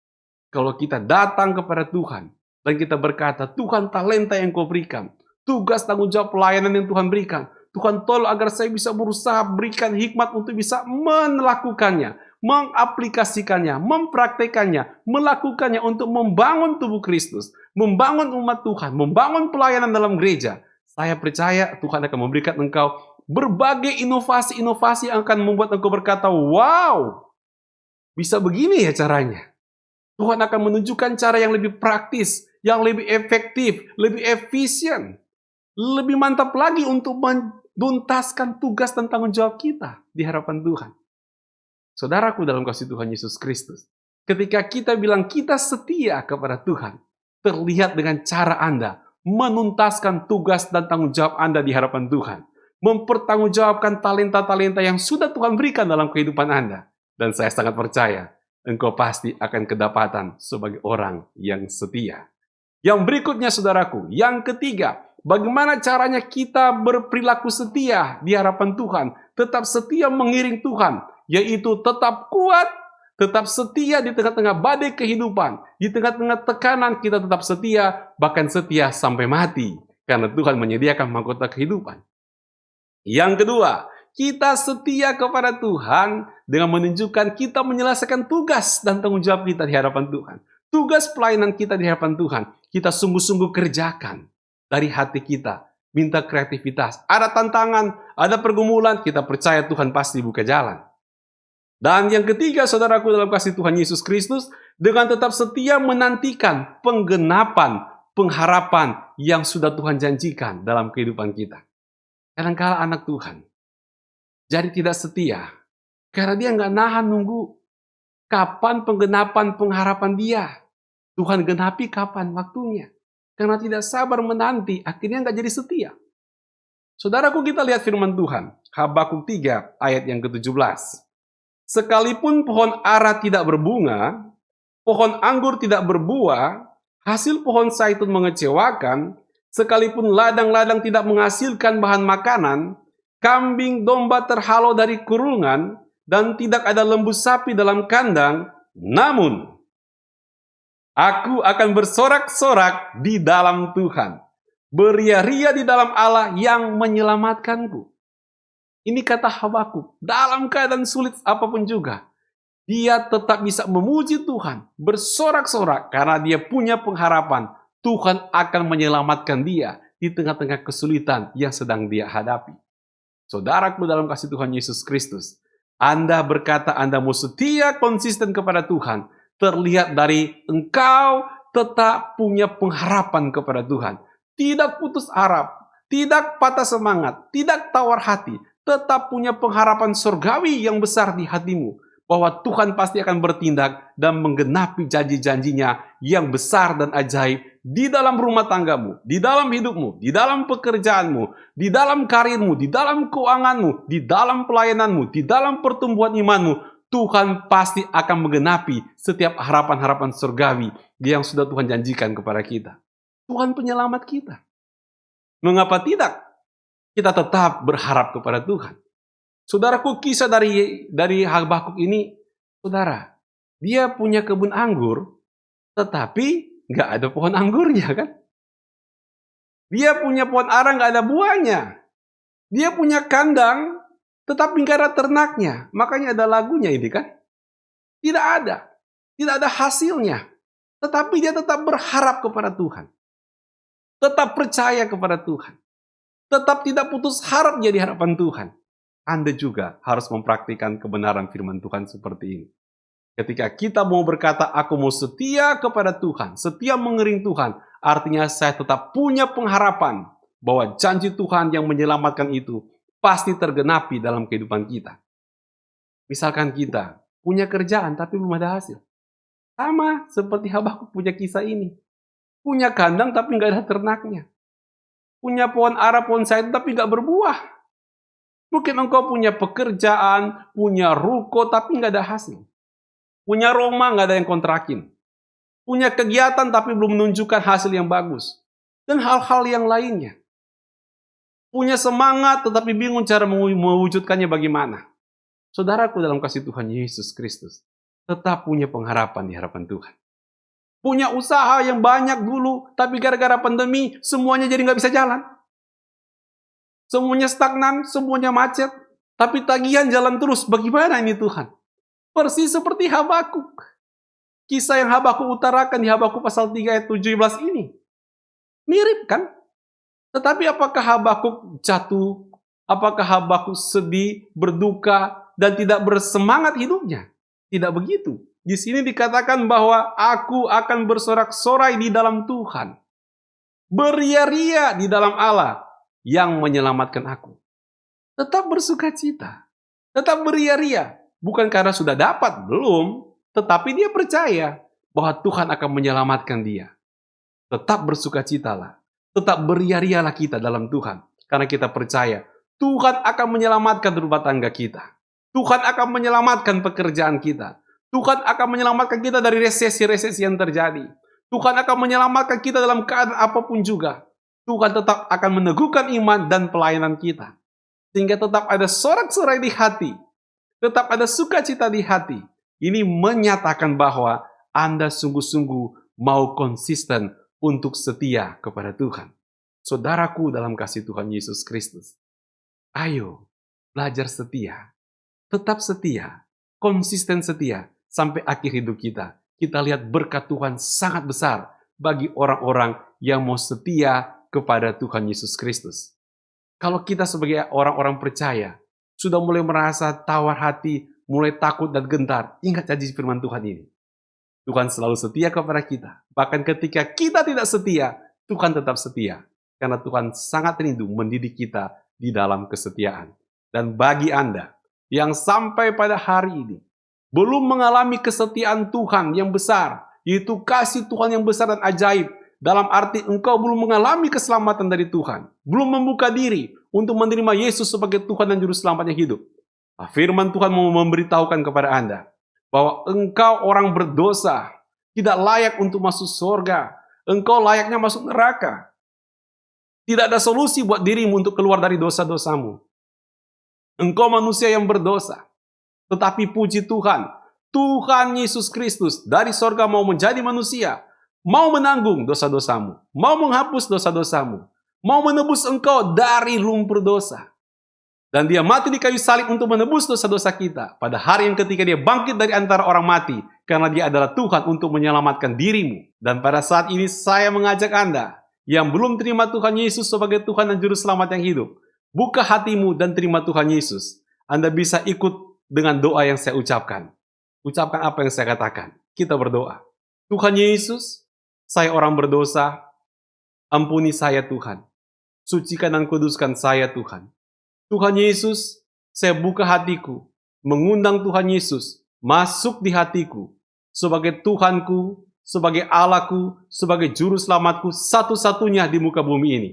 kalau kita datang kepada Tuhan, dan kita berkata, Tuhan talenta yang Kau berikan, tugas tanggung jawab pelayanan yang Tuhan berikan, Tuhan tolong agar saya bisa berusaha berikan hikmat untuk bisa melakukannya, mengaplikasikannya, mempraktekannya, melakukannya untuk membangun tubuh Kristus, membangun umat Tuhan, membangun pelayanan dalam gereja. Saya percaya Tuhan akan memberikan engkau berbagai inovasi-inovasi yang akan membuat engkau berkata, wow, bisa begini ya caranya. Tuhan akan menunjukkan cara yang lebih praktis, yang lebih efektif, lebih efisien, lebih mantap lagi untuk menuntaskan tugas dan tanggung jawab kita di hadapan Tuhan. Saudaraku dalam kasih Tuhan Yesus Kristus, ketika kita bilang kita setia kepada Tuhan, terlihat dengan cara Anda menuntaskan tugas dan tanggung jawab Anda di hadapan Tuhan, mempertanggungjawabkan talenta-talenta yang sudah Tuhan berikan dalam kehidupan Anda. Dan saya sangat percaya, engkau pasti akan kedapatan sebagai orang yang setia. Yang berikutnya saudaraku, yang ketiga, bagaimana caranya kita berperilaku setia di hadapan Tuhan, tetap setia mengiring Tuhan, yaitu tetap kuat, tetap setia di tengah-tengah badai kehidupan, di tengah-tengah tekanan kita tetap setia, bahkan setia sampai mati, karena Tuhan menyediakan mahkota kehidupan. Yang kedua, kita setia kepada Tuhan dengan menunjukkan kita menyelesaikan tugas dan tanggung jawab kita di hadapan Tuhan. Tugas pelayanan kita di hadapan Tuhan, kita sungguh-sungguh kerjakan dari hati kita. Minta kreativitas. Ada tantangan, ada pergumulan, kita percaya Tuhan pasti buka jalan. Dan yang ketiga, saudaraku dalam kasih Tuhan Yesus Kristus, dengan tetap setia menantikan penggenapan, pengharapan yang sudah Tuhan janjikan dalam kehidupan kita. Kadang-kala anak Tuhan jadi tidak setia, karena dia nggak nahan nunggu kapan penggenapan pengharapan dia. Tuhan genapi kapan waktunya. Karena tidak sabar menanti, akhirnya nggak jadi setia. Saudaraku, kita lihat firman Tuhan. Habakuk 3 ayat yang ke-17. Sekalipun pohon ara tidak berbunga, pohon anggur tidak berbuah, hasil pohon zaitun mengecewakan, sekalipun ladang-ladang tidak menghasilkan bahan makanan, kambing domba terhalau dari kurungan, dan tidak ada lembu sapi dalam kandang, namun aku akan bersorak-sorak di dalam Tuhan, beria-ria di dalam Allah yang menyelamatkanku. Ini kata Habakuk, dalam keadaan sulit apapun juga, dia tetap bisa memuji Tuhan, bersorak-sorak karena dia punya pengharapan Tuhan akan menyelamatkan dia di tengah-tengah kesulitan yang sedang dia hadapi. Saudaraku dalam kasih Tuhan Yesus Kristus, Anda berkata Anda mau setia konsisten kepada Tuhan, terlihat dari engkau tetap punya pengharapan kepada Tuhan. Tidak putus harap, tidak patah semangat, tidak tawar hati, tetap punya pengharapan surgawi yang besar di hatimu, bahwa Tuhan pasti akan bertindak dan menggenapi janji-janjinya yang besar dan ajaib di dalam rumah tanggamu, di dalam hidupmu, di dalam pekerjaanmu, di dalam karirmu, di dalam keuanganmu, di dalam pelayananmu, di dalam pertumbuhan imanmu. Tuhan pasti akan menggenapi setiap harapan-harapan surgawi yang sudah Tuhan janjikan kepada kita. Tuhan penyelamat kita. Mengapa tidak? Kita tetap berharap kepada Tuhan. Saudaraku, kisah dari Habakuk ini, saudara, dia punya kebun anggur, tetapi nggak ada pohon anggurnya kan? Dia punya pohon ara nggak ada buahnya. Dia punya kandang, tetapi nggak ada ternaknya. Makanya ada lagunya ini kan? Tidak ada hasilnya. Tetapi dia tetap berharap kepada Tuhan. Tetap percaya kepada Tuhan. Tetap tidak putus harap di hadapan Tuhan. Anda juga harus mempraktikkan kebenaran firman Tuhan seperti ini. Ketika kita mau berkata, aku mau setia kepada Tuhan, setia mengiring Tuhan, artinya saya tetap punya pengharapan bahwa janji Tuhan yang menyelamatkan itu pasti tergenapi dalam kehidupan kita. Misalkan kita punya kerjaan tapi belum ada hasil. Sama seperti Habakuk punya kisah ini. Punya kandang tapi nggak ada ternaknya. Punya pohon ara, pohon said tapi nggak berbuah. Mungkin engkau punya pekerjaan, punya ruko tapi nggak ada hasil. Punya rumah nggak ada yang kontrakin. Punya kegiatan tapi belum menunjukkan hasil yang bagus. Dan hal-hal yang lainnya. Punya semangat tetapi bingung cara mewujudkannya bagaimana. Saudaraku dalam kasih Tuhan Yesus Kristus, tetap punya pengharapan di hadapan Tuhan. Punya usaha yang banyak dulu, tapi gara-gara pandemi semuanya jadi nggak bisa jalan. Semuanya stagnan, semuanya macet. Tapi tagihan jalan terus, bagaimana ini Tuhan? Persis seperti Habakuk. Kisah yang Habakuk utarakan di Habakuk pasal 3 ayat 17 ini. Mirip kan? Tetapi apakah Habakuk jatuh? Apakah Habakuk sedih, berduka, dan tidak bersemangat hidupnya? Tidak begitu. Di sini dikatakan bahwa aku akan bersorak-sorai di dalam Tuhan. Beria-ria di dalam Allah yang menyelamatkan aku. Tetap bersuka cita. Tetap beria-ria. Bukan karena sudah dapat, belum. Tetapi dia percaya bahwa Tuhan akan menyelamatkan dia. Tetap bersukacitalah. Tetap beria-rialah kita dalam Tuhan. Karena kita percaya Tuhan akan menyelamatkan rumah tangga kita. Tuhan akan menyelamatkan pekerjaan kita. Tuhan akan menyelamatkan kita dari resesi-resesi yang terjadi. Tuhan akan menyelamatkan kita dalam keadaan apapun juga. Tuhan tetap akan meneguhkan iman dan pelayanan kita. Sehingga tetap ada sorak-sorai di hati. Tetap ada sukacita di hati. Ini menyatakan bahwa Anda sungguh-sungguh mau konsisten untuk setia kepada Tuhan. Saudaraku dalam kasih Tuhan Yesus Kristus. Ayo, belajar setia. Tetap setia. Konsisten setia. Sampai akhir hidup kita. Kita lihat berkat Tuhan sangat besar bagi orang-orang yang mau setia kepada Tuhan Yesus Kristus. Kalau kita sebagai orang-orang percaya, sudah mulai merasa tawar hati, mulai takut dan gentar, ingat janji firman Tuhan ini. Tuhan selalu setia kepada kita. Bahkan ketika kita tidak setia, Tuhan tetap setia. Karena Tuhan sangat rindu mendidik kita di dalam kesetiaan. Dan bagi Anda yang sampai pada hari ini, belum mengalami kesetiaan Tuhan yang besar, yaitu kasih Tuhan yang besar dan ajaib, dalam arti engkau belum mengalami keselamatan dari Tuhan, belum membuka diri untuk menerima Yesus sebagai Tuhan dan Juru Selamat yang hidup. Firman Tuhan mau memberitahukan kepada Anda bahwa engkau orang berdosa, tidak layak untuk masuk surga, engkau layaknya masuk neraka. Tidak ada solusi buat dirimu untuk keluar dari dosa-dosamu. Engkau manusia yang berdosa. Tetapi puji Tuhan, Tuhan Yesus Kristus dari sorga mau menjadi manusia, mau menanggung dosa-dosamu, mau menghapus dosa-dosamu, mau menebus engkau dari lumpur dosa. Dan dia mati di kayu salib untuk menebus dosa-dosa kita. Pada hari yang ketika dia bangkit dari antara orang mati, karena dia adalah Tuhan untuk menyelamatkan dirimu. Dan pada saat ini saya mengajak Anda yang belum terima Tuhan Yesus sebagai Tuhan dan Juru Selamat yang hidup, buka hatimu dan terima Tuhan Yesus. Anda bisa ikut dengan doa yang saya ucapkan. Ucapkan apa yang saya katakan. Kita berdoa. Tuhan Yesus, saya orang berdosa. Ampuni saya Tuhan. Sucikan dan kuduskan saya Tuhan. Tuhan Yesus, saya buka hatiku. Mengundang Tuhan Yesus masuk di hatiku. Sebagai Tuhanku, sebagai Allahku, sebagai Juru Selamatku satu-satunya di muka bumi ini.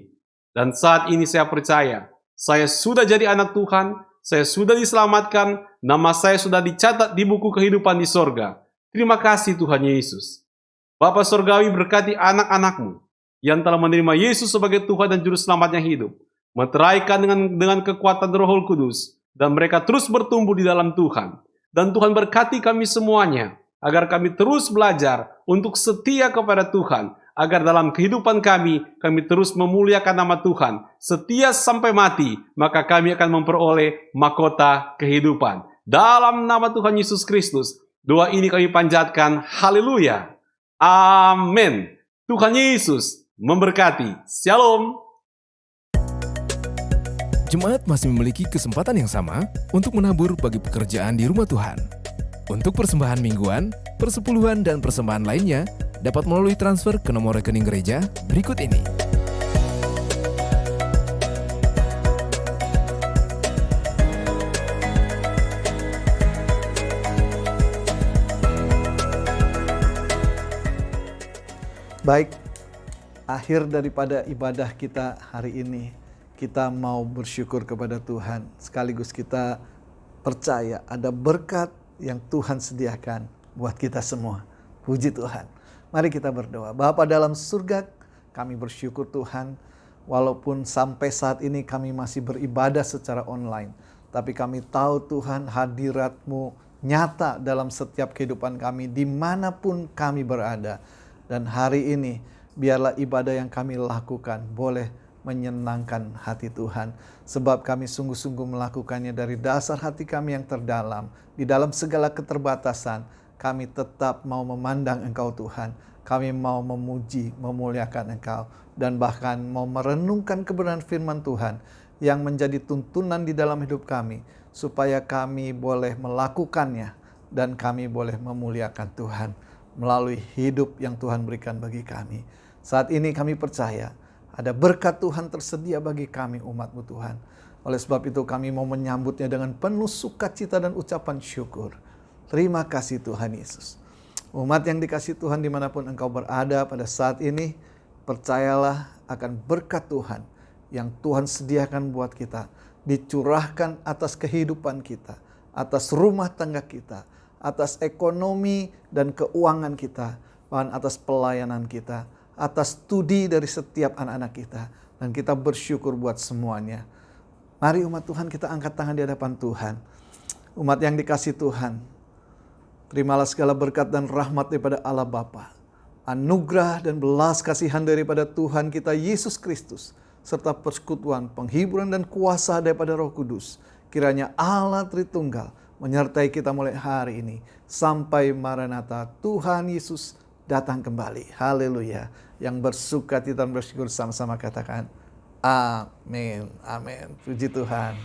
Dan saat ini saya percaya, saya sudah jadi anak Tuhan, saya sudah diselamatkan, nama saya sudah dicatat di buku kehidupan di sorga. Terima kasih Tuhan Yesus. Bapa Sorgawi berkati anak-anakmu yang telah menerima Yesus sebagai Tuhan dan Juru Selamat yang hidup. Meteraikan dengan kekuatan Roh Kudus. Dan mereka terus bertumbuh di dalam Tuhan. Dan Tuhan berkati kami semuanya. Agar kami terus belajar untuk setia kepada Tuhan. Agar dalam kehidupan kami terus memuliakan nama Tuhan. Setia sampai mati, maka kami akan memperoleh mahkota kehidupan. Dalam nama Tuhan Yesus Kristus, doa ini kami panjatkan. Haleluya. Amin. Tuhan Yesus memberkati. Shalom. Jemaat masih memiliki kesempatan yang sama untuk menabur bagi pekerjaan di rumah Tuhan. Untuk persembahan mingguan, persepuluhan, dan persembahan lainnya, dapat melalui transfer ke nomor rekening gereja berikut ini. Baik, akhir daripada ibadah kita hari ini, kita mau bersyukur kepada Tuhan. Sekaligus kita percaya ada berkat yang Tuhan sediakan buat kita semua. Puji Tuhan. Mari kita berdoa. Bapa dalam surga, kami bersyukur Tuhan, walaupun sampai saat ini kami masih beribadah secara online, tapi kami tahu Tuhan hadirat-Mu nyata dalam setiap kehidupan kami dimanapun kami berada. Dan hari ini biarlah ibadah yang kami lakukan boleh menyenangkan hati Tuhan. Sebab kami sungguh-sungguh melakukannya dari dasar hati kami yang terdalam. Di dalam segala keterbatasan kami tetap mau memandang Engkau Tuhan. Kami mau memuji, memuliakan Engkau. Dan bahkan mau merenungkan kebenaran firman Tuhan yang menjadi tuntunan di dalam hidup kami. Supaya kami boleh melakukannya dan kami boleh memuliakan Tuhan melalui hidup yang Tuhan berikan bagi kami. Saat ini kami percaya ada berkat Tuhan tersedia bagi kami umat-Mu Tuhan. Oleh sebab itu kami mau menyambutnya dengan penuh sukacita dan ucapan syukur. Terima kasih Tuhan Yesus. Umat yang dikasihi Tuhan dimanapun engkau berada pada saat ini, percayalah akan berkat Tuhan yang Tuhan sediakan buat kita. Dicurahkan atas kehidupan kita, atas rumah tangga kita, atas ekonomi dan keuangan kita, bahkan atas pelayanan kita, atas studi dari setiap anak-anak kita. Dan kita bersyukur buat semuanya. Mari umat Tuhan kita angkat tangan di hadapan Tuhan. Umat yang dikasihi Tuhan, terimalah segala berkat dan rahmat daripada Allah Bapa, anugerah dan belas kasihan daripada Tuhan kita Yesus Kristus, serta persekutuan, penghiburan dan kuasa daripada Roh Kudus. Kiranya Allah Tritunggal menyertai kita mulai hari ini sampai Maranatha Tuhan Yesus datang kembali. Haleluya. Yang bersuka cita dan bersyukur sama-sama katakan amin. Amin. Puji Tuhan.